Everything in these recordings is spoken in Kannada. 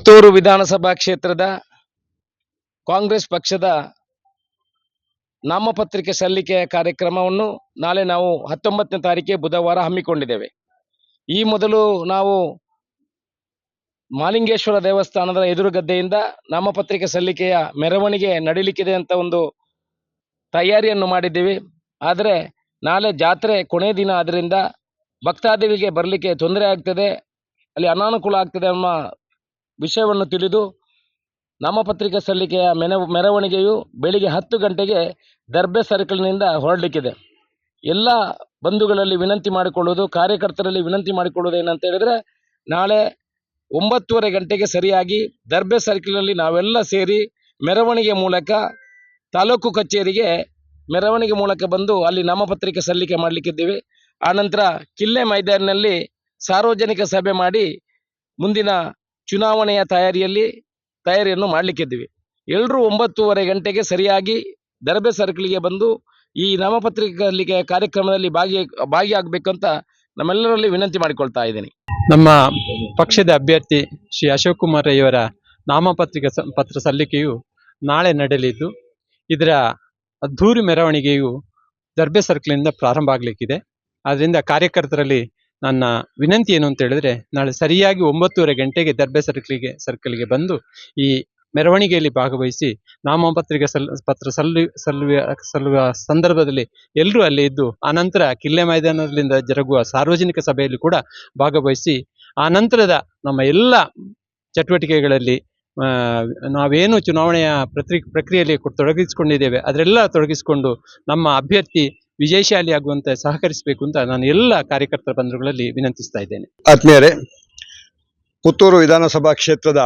ಪುತ್ತೂರು ವಿಧಾನಸಭಾ ಕ್ಷೇತ್ರದ ಕಾಂಗ್ರೆಸ್ ಪಕ್ಷದ ನಾಮಪತ್ರಿಕೆ ಸಲ್ಲಿಕೆಯ ಕಾರ್ಯಕ್ರಮವನ್ನು ನಾಳೆ ನಾವು 19ನೇ ತಾರೀಕಿಗೆ ಬುಧವಾರ ಹಮ್ಮಿಕೊಂಡಿದ್ದೇವೆ. ಈ ಮೊದಲು ನಾವು ಮಾಲಿಂಗೇಶ್ವರ ದೇವಸ್ಥಾನದ ಎದುರುಗದ್ದೆಯಿಂದ ನಾಮಪತ್ರಿಕೆ ಸಲ್ಲಿಕೆಯ ಮೆರವಣಿಗೆ ನಡೀಲಿಕ್ಕಿದೆ ಅಂತ ಒಂದು ತಯಾರಿಯನ್ನು ಮಾಡಿದ್ದೀವಿ. ಆದರೆ ನಾಳೆ ಜಾತ್ರೆ ಕೊನೆಯ ದಿನ ಆದ್ದರಿಂದ ಭಕ್ತಾದಿಗಳಿಗೆ ಬರಲಿಕ್ಕೆ ತೊಂದರೆ ಆಗ್ತದೆ, ಅಲ್ಲಿ ಅನಾನುಕೂಲ ಆಗ್ತದೆ ಎಂಬ ವಿಷಯವನ್ನು ತಿಳಿದು ನಾಮಪತ್ರಿಕೆ ಸಲ್ಲಿಕೆಯ ಮೆರವಣಿಗೆಯು ಬೆಳಿಗ್ಗೆ 10 ಗಂಟೆಗೆ ದರ್ಬೆ ಸರ್ಕಲ್ನಿಂದ ಹೊರಡಲಿಕ್ಕಿದೆ. ಎಲ್ಲ ಬಂಧುಗಳಲ್ಲಿ ವಿನಂತಿ ಮಾಡಿಕೊಳ್ಳುವುದು, ಕಾರ್ಯಕರ್ತರಲ್ಲಿ ವಿನಂತಿ ಮಾಡಿಕೊಳ್ಳುವುದು ಏನಂತ ಹೇಳಿದರೆ, ನಾಳೆ 9:30 ಗಂಟೆಗೆ ಸರಿಯಾಗಿ ದರ್ಬೆ ಸರ್ಕಲ್ನಲ್ಲಿ ನಾವೆಲ್ಲ ಸೇರಿ ಮೆರವಣಿಗೆ ಮೂಲಕ ತಾಲೂಕು ಕಚೇರಿಗೆ ಮೆರವಣಿಗೆ ಮೂಲಕ ಬಂದು ಅಲ್ಲಿ ನಾಮಪತ್ರಿಕೆ ಸಲ್ಲಿಕೆ ಮಾಡಲಿಕ್ಕಿದ್ದೀವಿ. ಆನಂತರ ಕಿಲ್ಲೆ ಮೈದಾನಿನಲ್ಲಿ ಸಾರ್ವಜನಿಕ ಸಭೆ ಮಾಡಿ ಮುಂದಿನ ಚುನಾವಣೆಯ ತಯಾರಿಯನ್ನು ಮಾಡಲಿಕ್ಕಿದ್ದೀವಿ. ಎಲ್ಲರೂ 9:30 ಗಂಟೆಗೆ ಸರಿಯಾಗಿ ದರ್ಬೆ ಸರ್ಕಲ್ಗೆ ಬಂದು ಈ ನಾಮಪತ್ರಿಕೆ ಸಲ್ಲಿಕೆ ಕಾರ್ಯಕ್ರಮದಲ್ಲಿ ಭಾಗಿಯಾಗಬೇಕಂತ ನಮ್ಮೆಲ್ಲರಲ್ಲಿ ವಿನಂತಿ ಮಾಡಿಕೊಳ್ತಾ ಇದ್ದೀನಿ. ನಮ್ಮ ಪಕ್ಷದ ಅಭ್ಯರ್ಥಿ ಶ್ರೀ ಅಶೋಕ್ ಕುಮಾರ್ ಇವರ ನಾಮಪತ್ರಿಕೆ ಪತ್ರ ಸಲ್ಲಿಕೆಯು ನಾಳೆ ನಡೆಯಲಿದ್ದು, ಇದರ ಅದ್ಧೂರಿ ಮೆರವಣಿಗೆಯು ದರ್ಬೆ ಸರ್ಕಲ್ನಿಂದ ಪ್ರಾರಂಭ ಆಗಲಿಕ್ಕಿದೆ. ಆದ್ದರಿಂದ ಕಾರ್ಯಕರ್ತರಲ್ಲಿ ನನ್ನ ವಿನಂತಿ ಏನು ಅಂತ ಹೇಳಿದ್ರೆ, ನಾಳೆ ಸರಿಯಾಗಿ 9:30 ಗಂಟೆಗೆ ದರ್ಬೆ ಸರ್ಕಲ್ಗೆ ಬಂದು ಈ ಮೆರವಣಿಗೆಯಲ್ಲಿ ಭಾಗವಹಿಸಿ ನಾಮಪತ್ರಿಕೆ ಪತ್ರ ಸಲ್ಲುವ ಸಂದರ್ಭದಲ್ಲಿ ಎಲ್ಲರೂ ಅಲ್ಲಿ ಇದ್ದು, ಆನಂತರ ಕಿಲ್ಲೆ ಮೈದಾನದಿಂದ ಜರುಗುವ ಸಾರ್ವಜನಿಕ ಸಭೆಯಲ್ಲಿ ಕೂಡ ಭಾಗವಹಿಸಿ, ಆ ನಂತರದ ನಮ್ಮ ಎಲ್ಲ ಚಟುವಟಿಕೆಗಳಲ್ಲಿ ನಾವೇನು ಚುನಾವಣೆಯ ಪ್ರಕ್ರಿಯೆಯಲ್ಲಿ ತೊಡಗಿಸಿಕೊಂಡಿದ್ದೇವೆ ಅದರೆಲ್ಲ ತೊಡಗಿಸಿಕೊಂಡು ನಮ್ಮ ಅಭ್ಯರ್ಥಿ ವಿಜಯಶಾಲಿ ಆಗುವಂತೆ ಸಹಕರಿಸಬೇಕು ಅಂತ ನಾನು ಎಲ್ಲ ಕಾರ್ಯಕರ್ತರ ಬಂಧುಗಳಲ್ಲಿ ವಿನಂತಿಸ್ತಾ ಇದ್ದೇನೆ. ಆತ್ಮೀಯರೇ, ಪುತ್ತೂರು ವಿಧಾನಸಭಾ ಕ್ಷೇತ್ರದ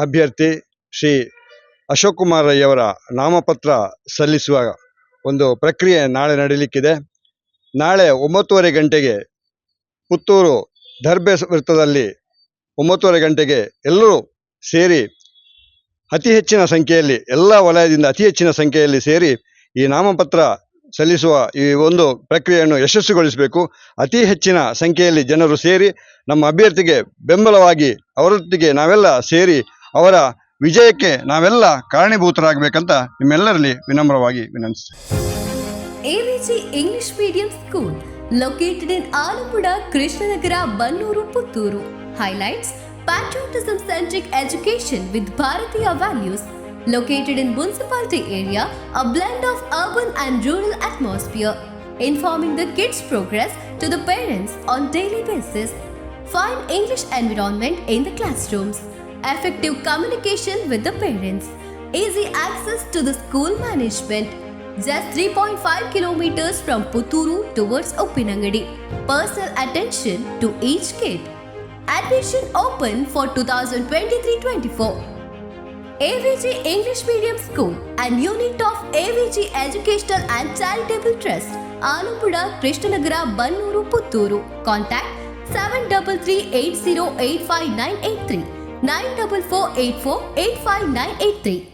ಅಭ್ಯರ್ಥಿ ಶ್ರೀ ಅಶೋಕ್ ಕುಮಾರ್ ಅವರ ನಾಮಪತ್ರ ಸಲ್ಲಿಸುವ ಒಂದು ಪ್ರಕ್ರಿಯೆ ನಾಳೆ ನಡೆಯಲಿಕ್ಕಿದೆ. ನಾಳೆ 9:30 ಗಂಟೆಗೆ ಪುತ್ತೂರು ದರ್ಬೆ ವೃತ್ತದಲ್ಲಿ 9:30 ಗಂಟೆಗೆ ಎಲ್ಲರೂ ಸೇರಿ ಅತಿ ಹೆಚ್ಚಿನ ಸಂಖ್ಯೆಯಲ್ಲಿ, ಎಲ್ಲ ವಲಯದಿಂದ ಅತಿ ಹೆಚ್ಚಿನ ಸಂಖ್ಯೆಯಲ್ಲಿ ಸೇರಿ ಈ ನಾಮಪತ್ರ ಸಲ್ಲಿಸುವ ಈ ಒಂದು ಪ್ರಕ್ರಿಯೆಯನ್ನು ಯಶಸ್ವಿಗೊಳಿಸಬೇಕು. ಅತಿ ಹೆಚ್ಚಿನ ಸಂಖ್ಯೆಯಲ್ಲಿ ಜನರು ಸೇರಿ ನಮ್ಮ ಅಭ್ಯರ್ಥಿಗೆ ಬೆಂಬಲವಾಗಿ ಅವರೊಟ್ಟಿಗೆ ನಾವೆಲ್ಲ ಸೇರಿ ಅವರ ವಿಜಯಕ್ಕೆ ನಾವೆಲ್ಲ ಕಾರಣೀಭೂತರಾಗಬೇಕಂತ ನಿಮ್ಮೆಲ್ಲರಲ್ಲಿ ವಿನಮ್ರವಾಗಿ ವಿನಂತಿಸ್ತೇನೆ. AVG English Medium School located in Arlapadavu, Krishnanagara, Mudnooru, Puttur. Highlights: patriotism-centric education with Bharatiya values. Located in municipality area, a blend of urban and rural atmosphere. Informing the kids' progress to the parents on daily basis. Fine English environment in the classrooms. Effective communication with the parents. Easy access to the school management. Just 3.5 kilometers from Puttur towards Uppinangady. Personal attention to each kid. Admission open for 2023-24. AVG English Medium School and unit of AVG Educational and Charitable Trust, Arlapadavu, Krishnanagara, Mudnooru, Puttur. Contact 7338085983 94484 85983.